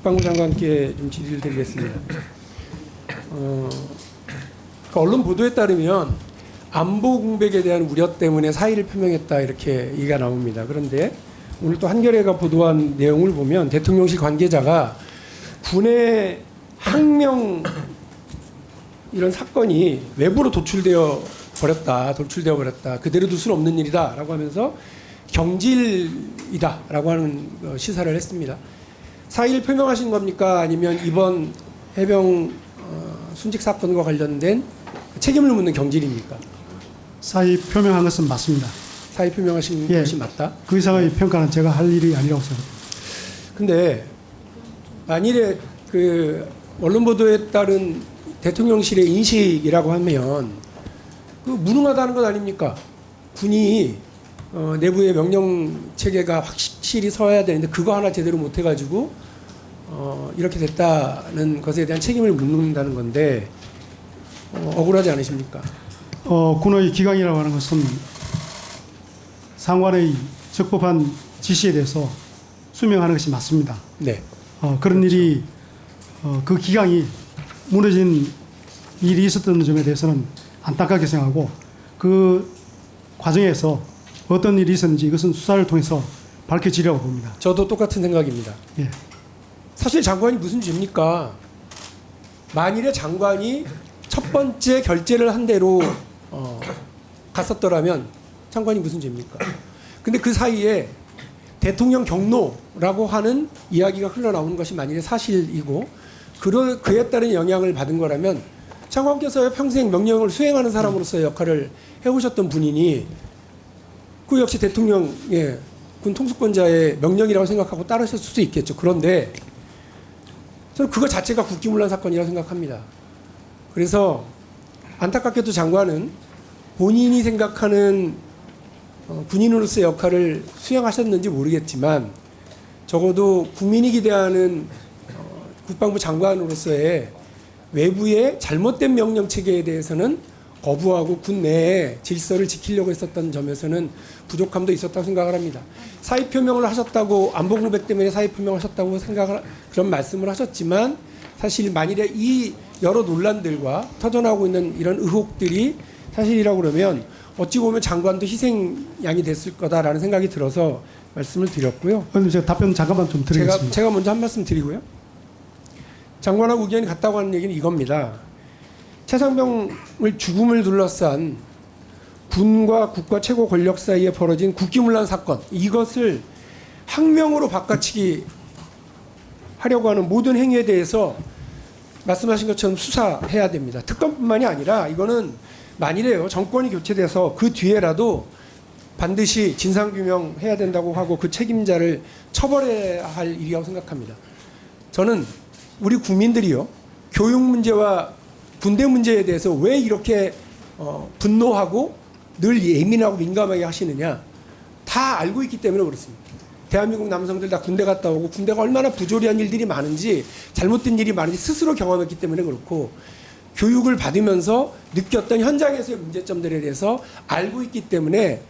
국방부 장관께 좀 질의를 드리겠습니다. 그 언론 보도에 따르면 안보 공백에 대한 우려 때문에 사의를 표명했다 이렇게 얘기가 나옵니다. 그런데 오늘 또 한겨레가 보도한 내용을 보면 대통령실 관계자가 군의 항명 이런 사건이 외부로 도출되어 버렸다. 그대로 둘 수는 없는 일이다라고 하면서 경질이다라고 하는 시사를 했습니다. 사의를 표명하신 겁니까? 아니면 이번 해병 순직 사건과 관련된 책임을 묻는 경질입니까? 사의 표명한 것은 맞습니다. 사의 표명하신 것이 맞다? 그 이상의 평가는 제가 할 일이 아니라고 생각합니다. 근데 만일에 그 언론 보도에 따른 대통령실의 인식이라고 하면 그 무능하다는 것 아닙니까? 군이 내부의 명령 체계가 확실히 서야 되는데 그거 하나 제대로 못 해가지고 이렇게 됐다는 것에 대한 책임을 묻는다는 건데 억울하지 않으십니까? 군의 기강이라고 하는 것은 상관의 적법한 지시에 대해서 수명하는 것이 맞습니다. 네. 그런 일이 그 기강이 무너진 일이 있었던 점에 대해서는 안타깝게 생각하고 그 과정에서 어떤 일이 있었는지 이것은 수사를 통해서 밝혀지려고 봅니다. 저도 똑같은 생각입니다. 예. 사실 장관이 무슨 죄입니까? 만일에 장관이 첫 번째 결재를 한 대로 갔었더라면 장관이 무슨 죄입니까? 근데 그 사이에 대통령 경로라고 하는 이야기가 흘러나오는 것이 만일에 사실이고 그에 따른 영향을 받은 거라면 장관께서 평생 명령을 수행하는 사람으로서의 역할을 해오셨던 분이니 그 역시 대통령의 군 통수권자의 명령이라고 생각하고 따르실 수도 있겠죠. 그런데 저는 그거 자체가 국기문란 사건이라고 생각합니다. 그래서 안타깝게도 장관은 본인이 생각하는 군인으로서의 역할을 수행하셨는지 모르겠지만 적어도 국민이 기대하는 국방부 장관으로서의 외부의 잘못된 명령 체계에 대해서는 거부하고 군 내에 질서를 지키려고 했었던 점에서는 부족함도 있었다고 생각을 합니다. 사의 표명을 하셨다고 안보 공백 때문에 사의 표명을 하셨다고 그런 말씀을 하셨지만 사실 만일에 이 여러 논란들과 터져나오고 있는 이런 의혹들이 사실이라고 그러면 어찌 보면 장관도 희생양이 됐을 거다라는 생각이 들어서 말씀을 드렸고요. 그럼 제가 답변 잠깐만 좀 드리겠습니다. 제가 먼저 한 말씀 드리고요. 장관하고 의견이 같다고 하는 얘기는 이겁니다. 최상병을 죽음을 둘러싼 군과 국가 최고 권력 사이에 벌어진 국기문란 사건, 이것을 항명으로 바꿔치기 하려고 하는 모든 행위에 대해서 말씀하신 것처럼 수사해야 됩니다. 특검뿐만이 아니라 이거는 만일에요 정권이 교체돼서 그 뒤에라도 반드시 진상규명해야 된다고 하고 그 책임자를 처벌해야 할 일이라고 생각합니다. 저는 우리 국민들이요 교육 문제와 군대 문제에 대해서 왜 이렇게 분노하고 늘 예민하고 민감하게 하시느냐 다 알고 있기 때문에 그렇습니다. 대한민국 남성들 다 군대 갔다 오고 군대가 얼마나 부조리한 일들이 많은지 잘못된 일이 많은지 스스로 경험했기 때문에 그렇고 교육을 받으면서 느꼈던 현장에서의 문제점들에 대해서 알고 있기 때문에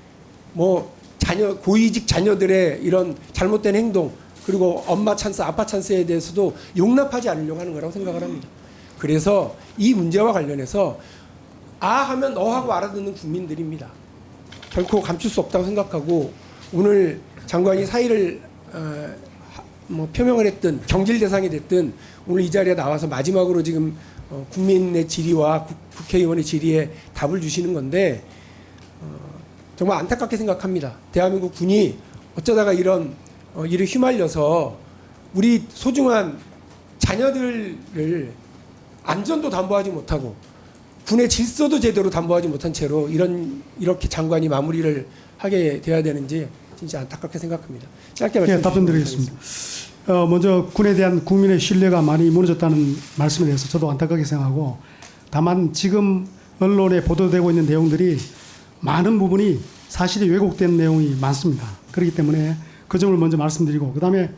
뭐 고위직 자녀들의 이런 잘못된 행동 그리고 엄마 찬스 아빠 찬스에 대해서도 용납하지 않으려고 하는 거라고 생각을 합니다. 그래서 이 문제와 관련해서 아 하면 너 하고 알아듣는 국민들입니다. 결코 감출 수 없다고 생각하고 오늘 장관이 사의를 표명을 했든 경질 대상이 됐든 오늘 이 자리에 나와서 마지막으로 지금 국민의 질의와 국회의원의 질의에 답을 주시는 건데 정말 안타깝게 생각합니다. 대한민국 군이 어쩌다가 이런 일을 휘말려서 우리 소중한 자녀들을 안전도 담보하지 못하고 군의 질서도 제대로 담보하지 못한 채로 이렇게 장관이 마무리를 하게 돼야 되는지 진짜 안타깝게 생각합니다. 짧게 말씀 답변 드리겠습니다. 먼저 군에 대한 국민의 신뢰가 많이 무너졌다는 말씀에 대해서 저도 안타깝게 생각하고 다만 지금 언론에 보도되고 있는 내용들이 많은 부분이 사실이 왜곡된 내용이 많습니다. 그렇기 때문에 그 점을 먼저 말씀드리고 그다음에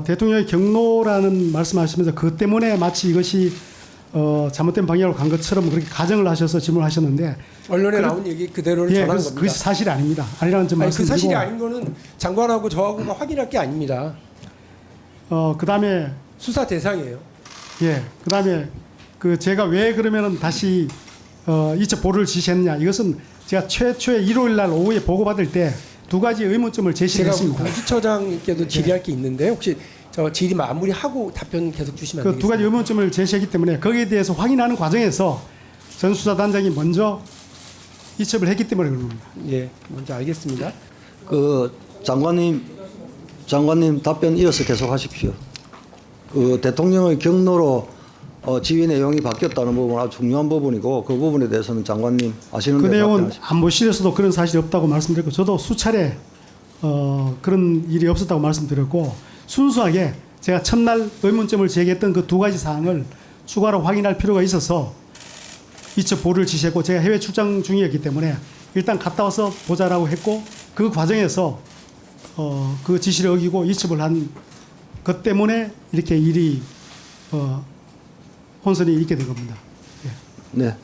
대통령의 경로라는 말씀하시면서 그 때문에 마치 이것이 잘못된 방향으로 간 것처럼 그렇게 가정을 하셔서 질문을 하셨는데 언론에 나온 얘기 그대로를 전하는 겁니다. 그것이 사실이 아닙니다. 아니라는 점 말씀드리고 그 사실이 아닌 거는 장관하고 저하고가 확인할 게 아닙니다. 그다음에 수사 대상이에요. 예, 그다음에 그 제가 왜 그러면은 다시 이첩 보류를 지시했느냐, 이것은 제가 최초의 일요일 날 오후에 보고받을 때 두 가지 의문점을 제가 제시했습니다. 공수처장께도 질의할 게 있는데 혹시 저 질의 마무리하고 답변 계속 주시면 안 그 되겠습니까? 두 가지 의문점을 제시했기 때문에 거기에 대해서 확인하는 과정에서 전 수사단장이 먼저 이첩을 했기 때문에 그런 겁니다. 예, 먼저 알겠습니다. 그 장관님 답변 이어서 계속 하십시오. 그 대통령의 경로로 지휘 내용이 바뀌었다는 부분은 아주 중요한 부분이고 그 부분에 대해서는 장관님 아시는 그 대로 내용은 답변하십시오. 안보실에서도 그런 사실이 없다고 말씀드렸고, 저도 수차례 그런 일이 없었다고 말씀드렸고, 순수하게 제가 첫날 의문점을 제기했던 그 두 가지 사항을 추가로 확인할 필요가 있어서 이첩 보류를 지시했고, 제가 해외 출장 중이었기 때문에 일단 갔다 와서 보자라고 했고, 그 과정에서 그 지시를 어기고 이첩을 한 것 때문에 이렇게 일이 혼선이 있게 된 겁니다. 예. 네.